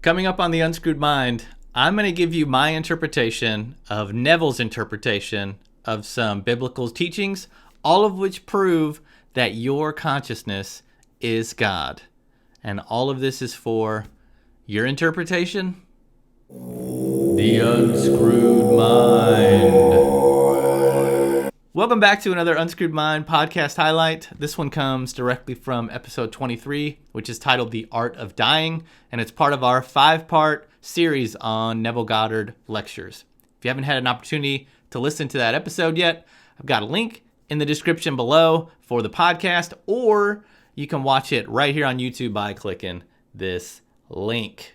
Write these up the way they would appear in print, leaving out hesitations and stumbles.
Coming up on the Unscrewed Mind, I'm going to give you my interpretation of Neville's interpretation of some biblical teachings, all of which prove that your consciousness is God. And all of this is for your interpretation? The Unscrewed Mind. Welcome back to another Unscrewed Mind podcast highlight. This one comes directly from episode 23, which is titled The Art of Dying, and it's part of our 5-part series on Neville Goddard lectures. If you haven't had an opportunity to listen to that episode yet, I've got a link in the description below for the podcast, or you can watch it right here on YouTube by clicking this link.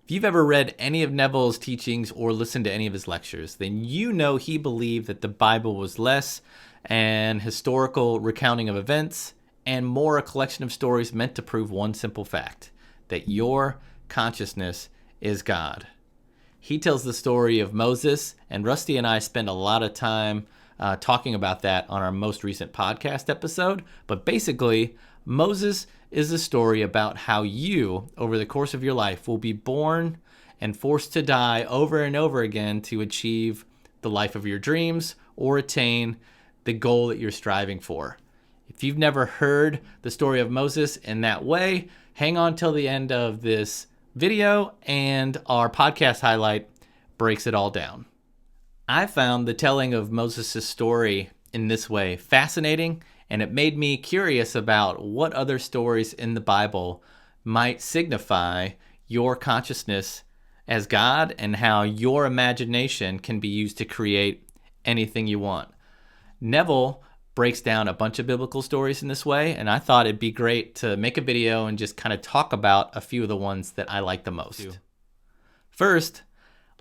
If you've ever read any of Neville's teachings or listened to any of his lectures, then you know he believed that the Bible was less an historical recounting of events and more a collection of stories meant to prove one simple fact, that your consciousness is God. He tells the story of Moses, and Rusty and I spend a lot of time talking about that on our most recent podcast episode. But basically, Moses is a story about how you, over the course of your life, will be born and forced to die over and over again to achieve the life of your dreams or attain the goal that you're striving for. If you've never heard the story of Moses in that way, hang on till the end of this video and our podcast highlight breaks it all down. I found the telling of Moses' story in this way fascinating, and it made me curious about what other stories in the Bible might signify your consciousness as God and how your imagination can be used to create anything you want. Neville breaks down a bunch of biblical stories in this way, and I thought it'd be great to make a video and just kind of talk about a few of the ones that I like the most. First,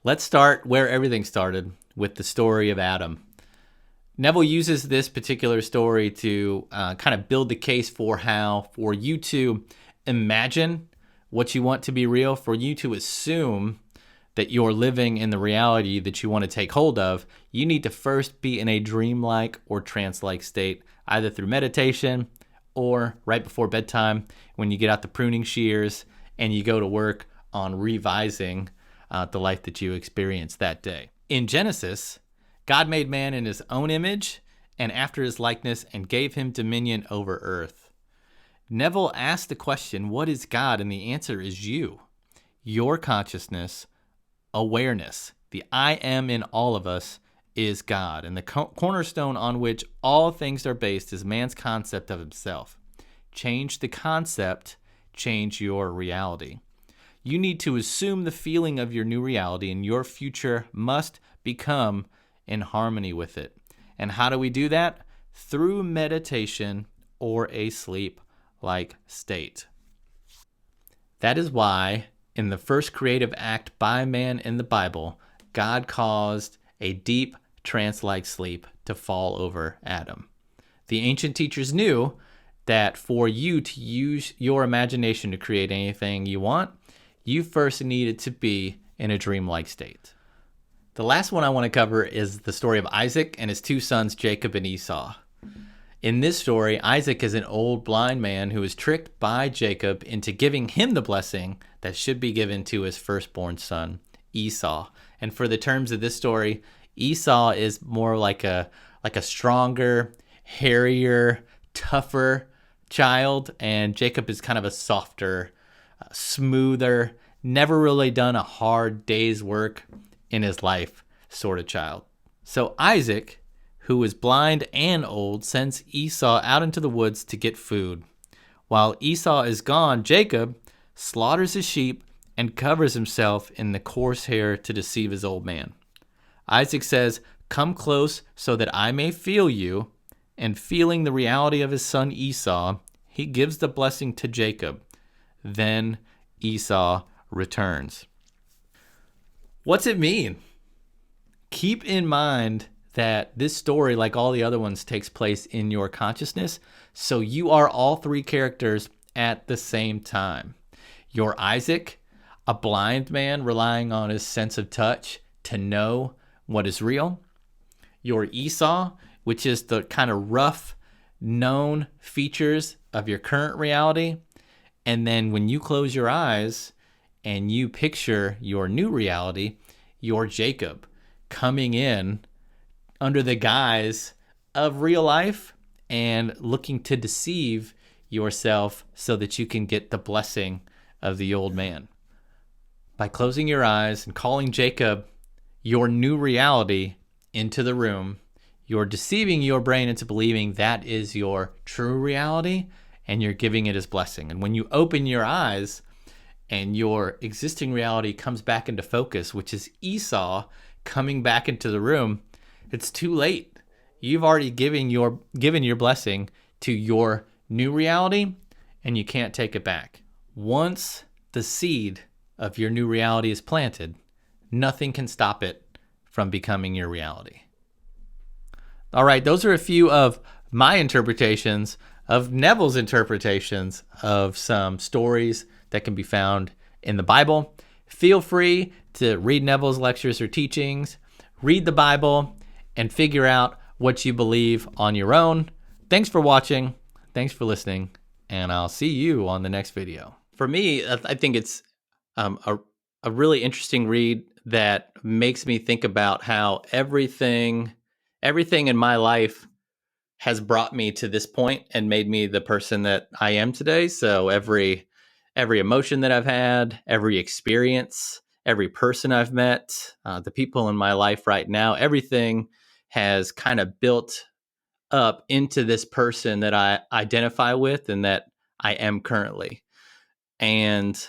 let's start where everything started, with the story of Adam. Neville uses this particular story to kind of build the case for how, for you to imagine what you want to be real, for you to assume that you're living in the reality that you want to take hold of, you need to first be in a dreamlike or trance-like state, either through meditation or right before bedtime when you get out the pruning shears and you go to work on revising the life that you experienced that day. In Genesis, God made man in his own image and after his likeness and gave him dominion over earth. Neville asked the question, what is God? And the answer is you. Your consciousness, awareness, the I am in all of us is God. And the cornerstone on which all things are based is man's concept of himself. Change the concept, change your reality. You need to assume the feeling of your new reality, and your future must become in harmony with it. And how do we do that? Through meditation or a sleep-like state. That is why in the first creative act by man in the Bible, God caused a deep trance-like sleep to fall over Adam. The ancient teachers knew that for you to use your imagination to create anything you want, you first needed to be in a dreamlike state. The last one I want to cover is the story of Isaac and his 2 sons, Jacob and Esau. In this story, Isaac is an old blind man who is tricked by Jacob into giving him the blessing that should be given to his firstborn son, Esau. And for the terms of this story, Esau is more like a stronger, hairier, tougher child, and Jacob is kind of a softer, smoother, never really done a hard day's work in his life sort of child. So Isaac, who is blind and old, sends Esau out into the woods to get food. While Esau is gone, Jacob slaughters his sheep and covers himself in the coarse hair to deceive his old man. Isaac says, "Come close so that I may feel you," and feeling the reality of his son Esau, he gives the blessing to Jacob. Then Esau returns. What's it mean? Keep in mind that this story, like all the other ones, takes place in your consciousness, so you are all 3 characters at the same time. You're Isaac, a blind man relying on his sense of touch to know what is real. You're Esau, which is the kind of rough, known features of your current reality. And then when you close your eyes, and you picture your new reality, your Jacob, coming in under the guise of real life and looking to deceive yourself so that you can get the blessing of the old man. By closing your eyes and calling Jacob your new reality into the room, you're deceiving your brain into believing that is your true reality, and you're giving it his blessing. And when you open your eyes and your existing reality comes back into focus, which is Esau coming back into the room, it's too late. You've already given your blessing to your new reality, and you can't take it back. Once the seed of your new reality is planted, nothing can stop it from becoming your reality. All right, those are a few of my interpretations of Neville's interpretations of some stories that can be found in the Bible. Feel free to read Neville's lectures or teachings, read the Bible, and figure out what you believe on your own. Thanks for watching. Thanks for listening, and I'll see you on the next video. For me, I think it's a really interesting read that makes me think about how everything in my life has brought me to this point and made me the person that I am today. So every emotion that I've had, every experience, every person I've met, the people in my life right now, everything has kind of built up into this person that I identify with and that I am currently. And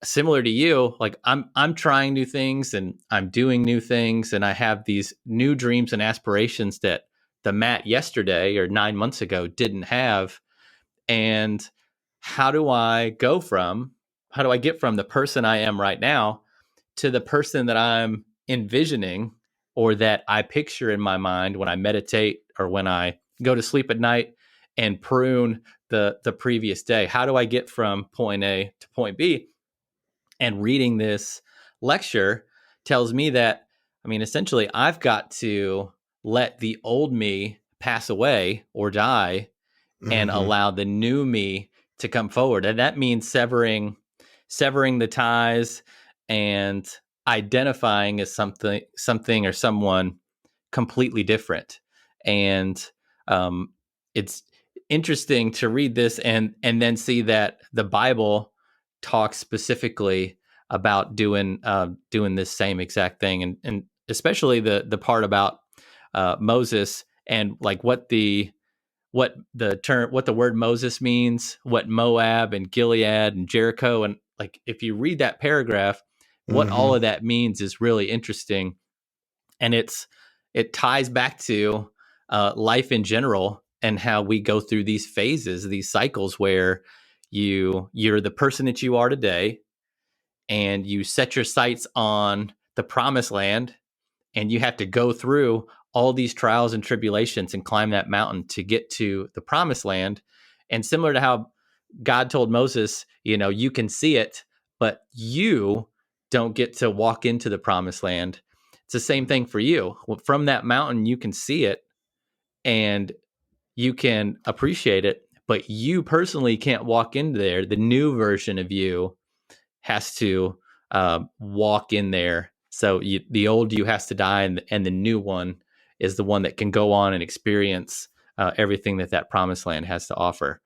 similar to you, like I'm trying new things and I'm doing new things, and I have these new dreams and aspirations that the Matt yesterday or 9 months ago didn't have. And how do I get from the person I am right now to the person that I'm envisioning or that I picture in my mind when I meditate or when I go to sleep at night and prune the previous day? How do I get from point A to point B? And reading this lecture tells me that, essentially I've got to let the old me pass away or die and allow the new me to come forward. And that means severing the ties and identifying as something or someone completely different. And it's interesting to read this and then see that the Bible talks specifically about doing this same exact thing, and especially the part about Moses and like what the word Moses means, what Moab and Gilead and Jericho, and like if you read that paragraph, what all of that means is really interesting, and it ties back to life in general and how we go through these phases, these cycles where you're the person that you are today, and you set your sights on the promised land, and you have to go through all these trials and tribulations and climb that mountain to get to the promised land. And similar to how God told Moses, you can see it, but you don't get to walk into the promised land. It's the same thing for you. From that mountain, you can see it and you can appreciate it, but you personally can't walk in there. The new version of you has to walk in there. So the old you has to die, and the new one is the one that can go on and experience everything that promised land has to offer.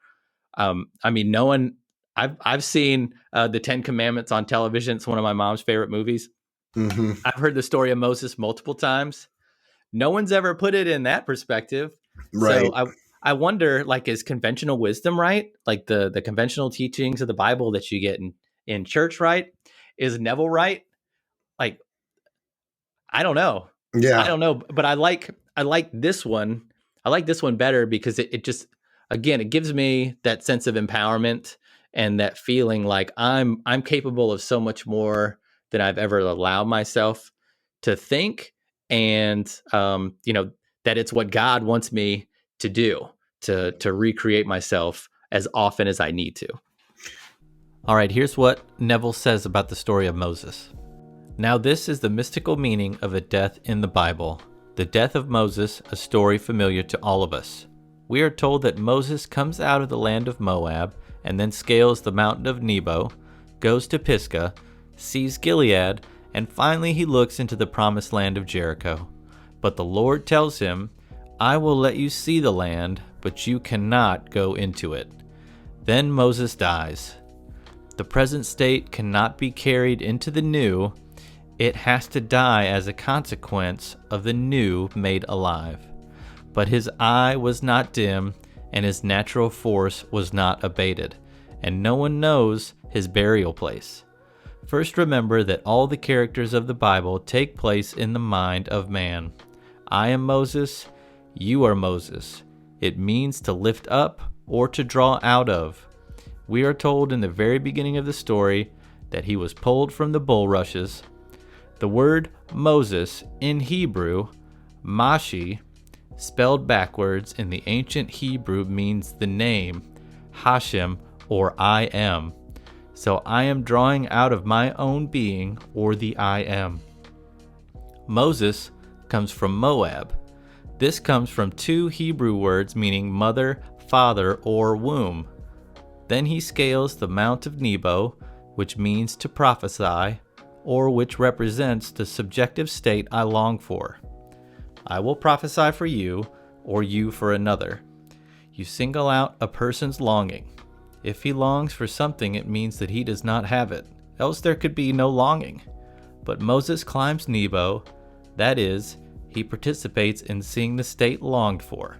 I've seen the 10 Commandments on television. It's one of my mom's favorite movies. I've heard the story of Moses multiple times. No one's ever put it in that perspective. Right. So I wonder, like, is conventional wisdom right? Like the conventional teachings of the Bible that you get in church, right? Is Neville right? Like, I don't know. Yeah. I don't know, but I like this one. I like this one better because it just, again, it gives me that sense of empowerment and that feeling like I'm capable of so much more than I've ever allowed myself to think, and that it's what God wants me to do, to recreate myself as often as I need to. All right, here's what Neville says about the story of Moses. Now this is the mystical meaning of a death in the Bible, the death of Moses, a story familiar to all of us. We are told that Moses comes out of the land of Moab and then scales the mountain of Nebo, goes to Pisgah, sees Gilead, and finally he looks into the promised land of Jericho. But the Lord tells him, I will let you see the land, but you cannot go into it. Then Moses dies. The present state cannot be carried into the new. It has to die as a consequence of the new made alive. But his eye was not dim, and his natural force was not abated, and no one knows his burial place. First, remember that all the characters of the Bible take place in the mind of man. I am Moses, you are Moses. It means to lift up or to draw out of. We are told in the very beginning of the story that he was pulled from the bulrushes. The word Moses in Hebrew, Mashi, spelled backwards in the ancient Hebrew, means the name, Hashem, or I am. So I am drawing out of my own being, or the I am. Moses comes from Moab. This comes from two Hebrew words meaning mother, father, or womb. Then he scales the Mount of Nebo, which means to prophesy, or which represents the subjective state I long for. I will prophesy for you, or you for another. You single out a person's longing. If he longs for something, it means that he does not have it, else there could be no longing. But Moses climbs Nebo, that is, he participates in seeing the state longed for.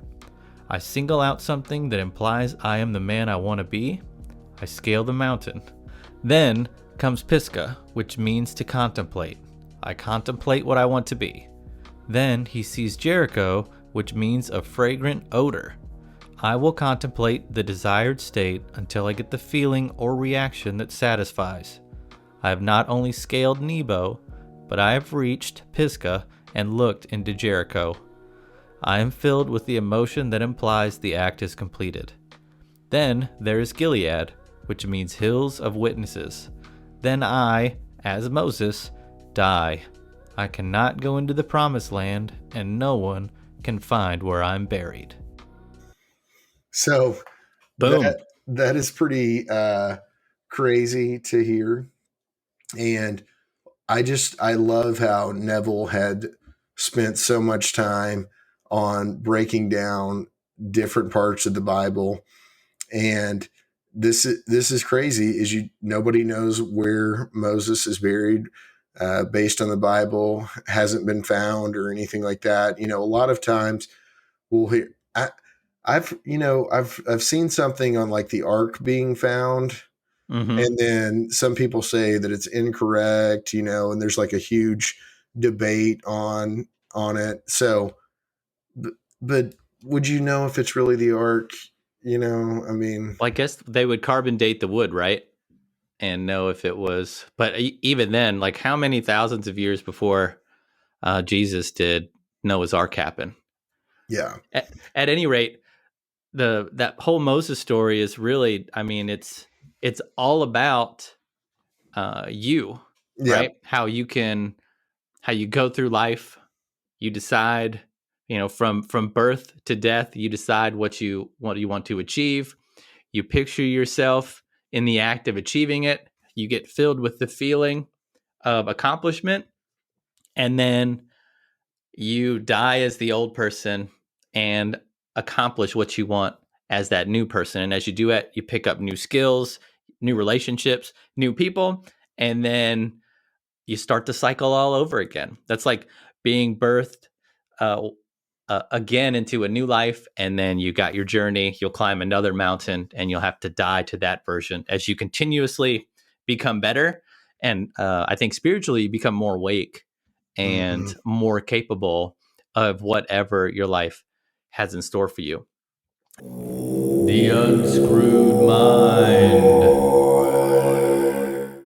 I single out something that implies I am the man I want to be. I scale the mountain. Then comes Pisgah, which means to contemplate. I contemplate what I want to be. Then he sees Jericho, which means a fragrant odor. I will contemplate the desired state until I get the feeling or reaction that satisfies. I have not only scaled Nebo, but I have reached Pisgah and looked into Jericho. I am filled with the emotion that implies the act is completed. Then there is Gilead, which means hills of witnesses. Then I, as Moses, die. I cannot go into the promised land, and no one can find where I'm buried. So Boom. that is pretty crazy to hear. And I love how Neville had spent so much time on breaking down different parts of the Bible. And this is crazy, is nobody knows where Moses is buried based on the Bible, hasn't been found or anything like that. A lot of times we'll hear, I've seen something on like the ark being found. Mm-hmm. And then some people say that it's incorrect, and there's like a huge debate on it. So, but would you know if it's really the ark? Well, I guess they would carbon date the wood, right? And know if it was, but even then, like how many thousands of years before Jesus did Noah's Ark happen? Yeah. At any rate, that whole Moses story is really, it's all about you, Yeah. right? How you go through life. You decide, from birth to death, you decide what you want to achieve. You picture yourself in the act of achieving it. You get filled with the feeling of accomplishment, and then you die as the old person and accomplish what you want as that new person. And as you do it, you pick up new skills, new relationships, new people, and then you start the cycle all over again. That's like being birthed again into a new life, and then you got your journey. You'll climb another mountain, and you'll have to die to that version as you continuously become better. And I think spiritually, you become more awake and more capable of whatever your life has in store for you. The Unscrewed Mind.